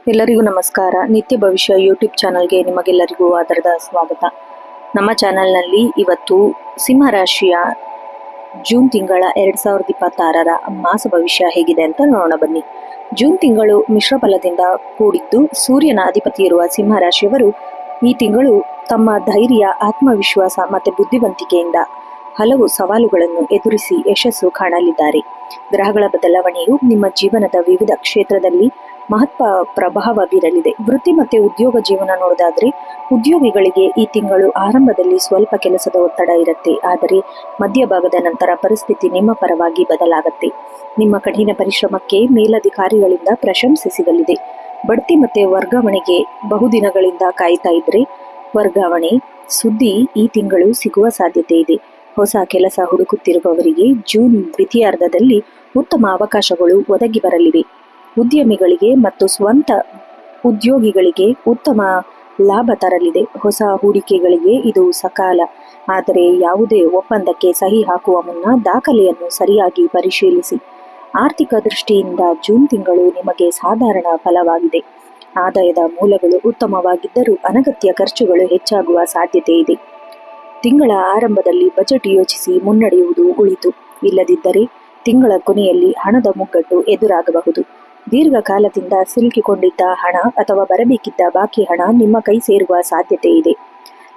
ಎಲ್ಲರಿಗೂ ನಮಸ್ಕಾರ. ನಿತ್ಯ ಭವಿಷ್ಯ ಯೂಟ್ಯೂಬ್ ಚಾನಲ್ಗೆ ನಿಮಗೆಲ್ಲರಿಗೂ ಆದರದ ಸ್ವಾಗತ. ನಮ್ಮ ಚಾನಲ್ನಲ್ಲಿ ಇವತ್ತು ಸಿಂಹ ರಾಶಿಯ ಜೂನ್ ತಿಂಗಳ 2026ರ ಮಾಸ ಭವಿಷ್ಯ ಹೇಗಿದೆ ಅಂತ ನೋಡೋಣ ಬನ್ನಿ. ಜೂನ್ ತಿಂಗಳು ಮಿಶ್ರ ಫಲದಿಂದ ಕೂಡಿದ್ದು, ಸೂರ್ಯನ ಅಧಿಪತಿ ಇರುವ ಸಿಂಹ ರಾಶಿಯವರು ಈ ತಿಂಗಳು ತಮ್ಮ ಧೈರ್ಯ, ಆತ್ಮವಿಶ್ವಾಸ ಮತ್ತು ಬುದ್ಧಿವಂತಿಕೆಯಿಂದ ಹಲವು ಸವಾಲುಗಳನ್ನು ಎದುರಿಸಿ ಯಶಸ್ಸು ಕಾಣಲಿದ್ದಾರೆ. ಗ್ರಹಗಳ ಬದಲಾವಣೆಯು ನಿಮ್ಮ ಜೀವನದ ವಿವಿಧ ಕ್ಷೇತ್ರದಲ್ಲಿ ಮಹತ್ವ ಪ್ರಭಾವ ಬೀರಲಿದೆ. ವೃತ್ತಿ ಮತ್ತು ಉದ್ಯೋಗ ಜೀವನ ನೋಡೋದಾದ್ರೆ, ಉದ್ಯೋಗಿಗಳಿಗೆ ಈ ತಿಂಗಳು ಆರಂಭದಲ್ಲಿ ಸ್ವಲ್ಪ ಕೆಲಸದ ಒತ್ತಡ ಇರುತ್ತೆ. ಆದರೆ ಮಧ್ಯಭಾಗದ ನಂತರ ಪರಿಸ್ಥಿತಿ ನಿಮ್ಮ ಪರವಾಗಿ ಬದಲಾಗುತ್ತೆ. ನಿಮ್ಮ ಕಠಿಣ ಪರಿಶ್ರಮಕ್ಕೆ ಮೇಲಧಿಕಾರಿಗಳಿಂದ ಪ್ರಶಂಸೆ ಸಿಗಲಿದೆ. ಬಡ್ತಿ ಮತ್ತೆ ವರ್ಗಾವಣೆಗೆ ಬಹುದಿನಗಳಿಂದ ಕಾಯ್ತಾ ಇದ್ರೆ ವರ್ಗಾವಣೆ ಸುದ್ದಿ ಈ ತಿಂಗಳು ಸಿಗುವ ಸಾಧ್ಯತೆ ಇದೆ. ಹೊಸ ಕೆಲಸ ಹುಡುಕುತ್ತಿರುವವರಿಗೆ ಜೂನ್ ದ್ವಿತೀಯಾರ್ಧದಲ್ಲಿ ಉತ್ತಮ ಅವಕಾಶಗಳು ಒದಗಿ ಬರಲಿವೆ. ಉದ್ಯಮಿಗಳಿಗೆ ಮತ್ತು ಸ್ವಂತ ಉದ್ಯೋಗಿಗಳಿಗೆ ಉತ್ತಮ ಲಾಭ ತರಲಿದೆ. ಹೊಸ ಹೂಡಿಕೆಗಳಿಗೆ ಇದು ಸಕಾಲ. ಆದರೆ ಯಾವುದೇ ಒಪ್ಪಂದಕ್ಕೆ ಸಹಿ ಹಾಕುವ ಮುನ್ನ ದಾಖಲೆಯನ್ನು ಸರಿಯಾಗಿ ಪರಿಶೀಲಿಸಿ. ಆರ್ಥಿಕ ದೃಷ್ಟಿಯಿಂದ ಜೂನ್ ತಿಂಗಳು ನಿಮಗೆ ಸಾಧಾರಣ ಫಲವಾಗಿದೆ. ಆದಾಯದ ಮೂಲಗಳು ಉತ್ತಮವಾಗಿದ್ದರೂ ಅನಗತ್ಯ ಖರ್ಚುಗಳು ಹೆಚ್ಚಾಗುವ ಸಾಧ್ಯತೆ ಇದೆ. ತಿಂಗಳ ಆರಂಭದಲ್ಲಿ ಬಜೆಟ್ ಯೋಚಿಸಿ ಮುನ್ನಡೆಯುವುದು ಉಳಿತು. ಇಲ್ಲದಿದ್ದರೆ ತಿಂಗಳ ಕೊನೆಯಲ್ಲಿ ಹಣದ ಮುಗ್ಗಟ್ಟು ಎದುರಾಗಬಹುದು. ದೀರ್ಘಕಾಲದಿಂದ ಸಿಲುಕಿಕೊಂಡಿದ್ದ ಹಣ ಅಥವಾ ಬರಬೇಕಿದ್ದ ಬಾಕಿ ಹಣ ನಿಮ್ಮ ಕೈ ಸೇರುವ ಸಾಧ್ಯತೆ ಇದೆ.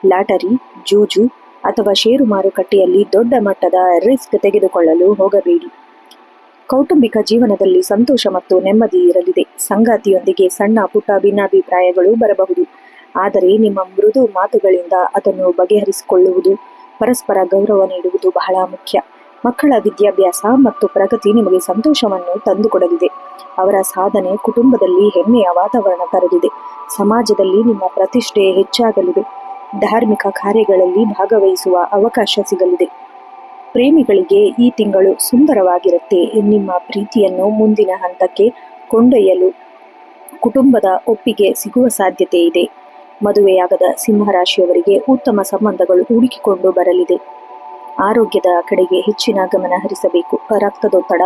ಲಾಟರಿ, ಜೂಜು ಅಥವಾ ಷೇರು ಮಾರುಕಟ್ಟೆಯಲ್ಲಿ ದೊಡ್ಡ ಮಟ್ಟದ ರಿಸ್ಕ್ ತೆಗೆದುಕೊಳ್ಳಲು ಹೋಗಬೇಡಿ. ಕೌಟುಂಬಿಕ ಜೀವನದಲ್ಲಿ ಸಂತೋಷ ಮತ್ತು ನೆಮ್ಮದಿ ಇರಲಿದೆ. ಸಂಗಾತಿಯೊಂದಿಗೆ ಸಣ್ಣ ಪುಟ್ಟ ಭಿನ್ನಾಭಿಪ್ರಾಯಗಳು ಬರಬಹುದು. ಆದರೆ ನಿಮ್ಮ ಮೃದು ಮಾತುಗಳಿಂದ ಅದನ್ನು ಬಗೆಹರಿಸಿಕೊಳ್ಳುವುದು, ಪರಸ್ಪರ ಗೌರವ ನೀಡುವುದು ಬಹಳ ಮುಖ್ಯ. ಮಕ್ಕಳ ವಿದ್ಯಾಭ್ಯಾಸ ಮತ್ತು ಪ್ರಗತಿ ನಿಮಗೆ ಸಂತೋಷವನ್ನು ತಂದುಕೊಡಲಿದೆ. ಅವರ ಸಾಧನೆ ಕುಟುಂಬದಲ್ಲಿ ಹೆಮ್ಮೆಯ ವಾತಾವರಣ ತರಲಿದೆ. ಸಮಾಜದಲ್ಲಿ ನಿಮ್ಮ ಪ್ರತಿಷ್ಠೆ ಹೆಚ್ಚಾಗಲಿದೆ. ಧಾರ್ಮಿಕ ಕಾರ್ಯಗಳಲ್ಲಿ ಭಾಗವಹಿಸುವ ಅವಕಾಶ ಸಿಗಲಿದೆ. ಪ್ರೇಮಿಗಳಿಗೆ ಈ ತಿಂಗಳು ಸುಂದರವಾಗಿರುತ್ತೆ. ನಿಮ್ಮ ಪ್ರೀತಿಯನ್ನು ಮುಂದಿನ ಹಂತಕ್ಕೆ ಕೊಂಡೊಯ್ಯಲು ಕುಟುಂಬದ ಒಪ್ಪಿಗೆ ಸಿಗುವ ಸಾಧ್ಯತೆ ಇದೆ. ಮದುವೆಯಾಗದ ಸಿಂಹರಾಶಿಯವರಿಗೆ ಉತ್ತಮ ಸಂಬಂಧಗಳು ಹುಡುಕಿಕೊಂಡು ಬರಲಿದೆ. ಆರೋಗ್ಯದ ಕಡೆಗೆ ಹೆಚ್ಚಿನ ಗಮನ ಹರಿಸಬೇಕು. ರಕ್ತದೊತ್ತಡ,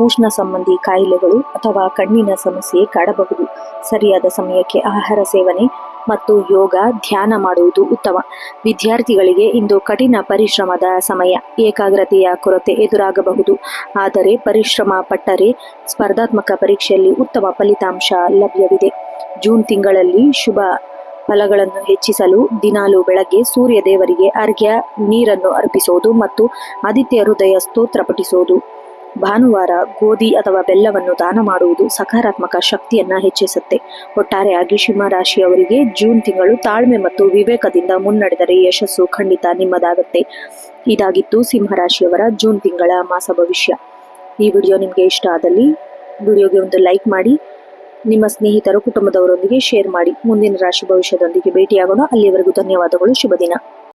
ಉಷ್ಣ ಸಂಬಂಧಿ ಕಾಯಿಲೆಗಳು ಅಥವಾ ಕಣ್ಣಿನ ಸಮಸ್ಯೆ ಕಾಡಬಹುದು. ಸರಿಯಾದ ಸಮಯಕ್ಕೆ ಆಹಾರ ಸೇವನೆ ಮತ್ತು ಯೋಗ, ಧ್ಯಾನ ಮಾಡುವುದು ಉತ್ತಮ. ವಿದ್ಯಾರ್ಥಿಗಳಿಗೆ ಇಂದು ಕಠಿಣ ಪರಿಶ್ರಮದ ಸಮಯ. ಏಕಾಗ್ರತೆಯ ಕೊರತೆ ಎದುರಾಗಬಹುದು. ಆದರೆ ಪರಿಶ್ರಮ ಪಟ್ಟರೆ ಸ್ಪರ್ಧಾತ್ಮಕ ಪರೀಕ್ಷೆಯಲ್ಲಿ ಉತ್ತಮ ಫಲಿತಾಂಶ ಲಭ್ಯವಿದೆ. ಜೂನ್ ತಿಂಗಳಲ್ಲಿ ಶುಭ ಫಲಗಳನ್ನು ಹೆಚ್ಚಿಸಲು ದಿನಾಲೂ ಬೆಳಗ್ಗೆ ಸೂರ್ಯ ದೇವರಿಗೆ ಅರ್ಘ್ಯ ನೀರನ್ನು ಅರ್ಪಿಸೋದು ಮತ್ತು ಆದಿತ್ಯ ಹೃದಯ ಸ್ತೋತ್ರ ಪಠಿಸೋದು. ಭಾನುವಾರ ಗೋಧಿ ಅಥವಾ ಬೆಲ್ಲವನ್ನು ದಾನ ಮಾಡುವುದು ಸಕಾರಾತ್ಮಕ ಶಕ್ತಿಯನ್ನ ಹೆಚ್ಚಿಸುತ್ತೆ. ಒಟ್ಟಾರೆಯಾಗಿ ಸಿಂಹ ರಾಶಿಯವರಿಗೆ ಜೂನ್ ತಿಂಗಳು ತಾಳ್ಮೆ ಮತ್ತು ವಿವೇಕದಿಂದ ಮುನ್ನಡೆದರೆ ಯಶಸ್ಸು ಖಂಡಿತ ನಿಮ್ಮದಾಗುತ್ತೆ. ಇದಾಗಿತ್ತು ಸಿಂಹ ರಾಶಿಯವರ ಜೂನ್ ತಿಂಗಳ ಮಾಸ ಭವಿಷ್ಯ. ಈ ವಿಡಿಯೋ ನಿಮಗೆ ಇಷ್ಟ ಆದಲ್ಲಿ ವಿಡಿಯೋಗೆ ಒಂದು ಲೈಕ್ ಮಾಡಿ, ನಿಮ್ಮ ಸ್ನೇಹಿತರು ಕುಟುಂಬದವರೊಂದಿಗೆ ಶೇರ್ ಮಾಡಿ. ಮುಂದಿನ ರಾಶಿ ಭವಿಷ್ಯದೊಂದಿಗೆ ಭೇಟಿಯಾಗೋಣ. ಅಲ್ಲಿಯವರೆಗೂ ಧನ್ಯವಾದಗಳು. ಶುಭ ದಿನ.